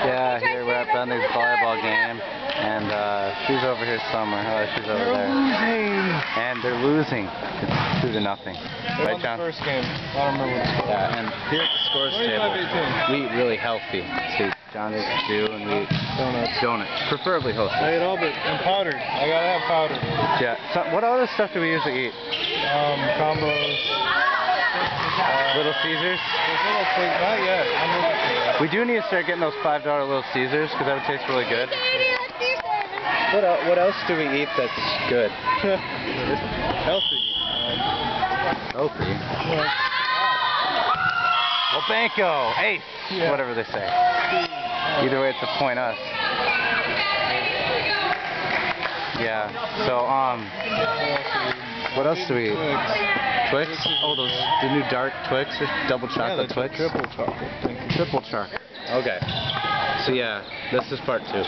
Yeah, here we're at Bentley's volleyball game, and she's over here somewhere. Oh, she's over there. And they're losing. It's 2-0. Right, John? First game. I don't remember what the score. Yeah, and here at the scores table, we eat really healthy. See, John eats stew, and we eat donuts. Preferably Hostess. I ate all but and powdered. I gotta have powdered. Yeah. So, what other stuff do we usually eat? Combos. Little Caesars? Little things. Not yet. I'm looking for that. We do need to start getting those $5 Little Caesars, because that would taste really good. What else do we eat that's good? Healthy. Healthy? Yeah. Well, Banco! Ace! Yeah. Whatever they say. Either way, it's a point us. Yeah, so, what else do we eat? Twix? Oh, the new dark Twix, or double chocolate Twix? Triple chocolate. Triple chocolate. Okay. So yeah, this is part 2.